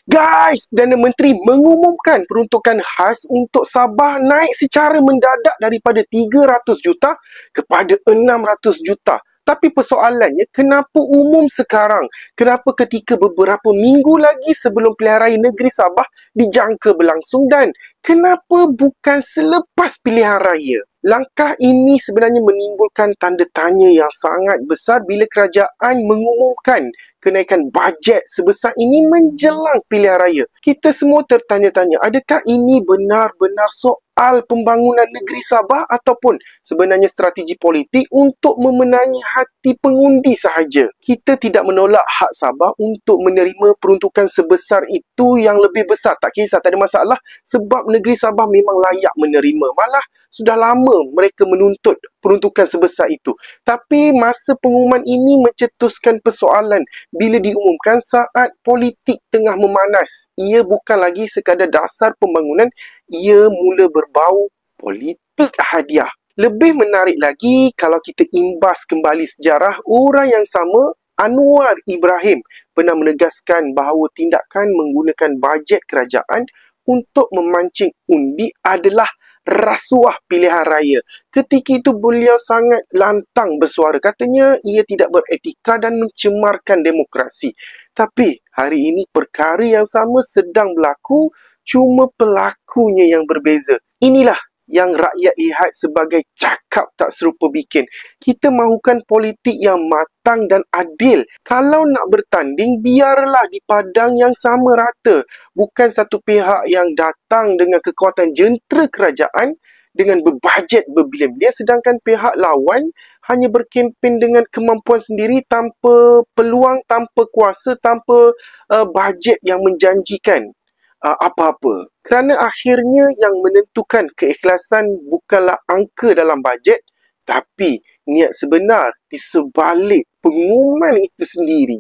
Guys, Perdana Menteri mengumumkan peruntukan khas untuk Sabah naik secara mendadak daripada 300 juta kepada 600 juta. Tapi persoalannya, kenapa umum sekarang? Kenapa ketika beberapa minggu lagi sebelum pilihan raya negeri Sabah dijangka berlangsung dan kenapa bukan selepas pilihan raya? Langkah ini sebenarnya menimbulkan tanda tanya yang sangat besar bila kerajaan mengumumkan kenaikan bajet sebesar ini menjelang pilihan raya. Kita semua tertanya-tanya, adakah ini benar-benar soal pembangunan negeri Sabah ataupun sebenarnya strategi politik untuk memenangi hati pengundi sahaja? Kita tidak menolak hak Sabah untuk menerima peruntukan sebesar itu yang lebih besar. Tak kisah, tak ada masalah sebab negeri Sabah memang layak menerima. Malah sudah lama mereka menuntut peruntukan sebesar itu. Tapi masa pengumuman ini mencetuskan persoalan bila diumumkan saat politik tengah memanas. Ia bukan lagi sekadar dasar pembangunan, ia mula berbau politik hadiah. Lebih menarik lagi kalau kita imbas kembali sejarah, orang yang sama, Anwar Ibrahim, pernah menegaskan bahawa tindakan menggunakan bajet kerajaan untuk memancing undi adalah rasuah pilihan raya. Ketika itu beliau sangat lantang bersuara. Katanya ia tidak beretika dan mencemarkan demokrasi. Tapi hari ini perkara yang sama sedang berlaku, cuma pelakunya yang berbeza. Inilah yang rakyat lihat sebagai cakap tak serupa bikin. Kita mahukan politik yang matang dan adil. Kalau nak bertanding, biarlah di padang yang sama rata. Bukan satu pihak yang datang dengan kekuatan jentera kerajaan dengan berbajet berbilion-bilion, sedangkan pihak lawan hanya berkempen dengan kemampuan sendiri tanpa peluang, tanpa kuasa, tanpa bajet yang menjanjikan apa-apa. Kerana akhirnya yang menentukan keikhlasan bukanlah angka dalam bajet, tapi niat sebenar di sebalik pengumuman itu sendiri.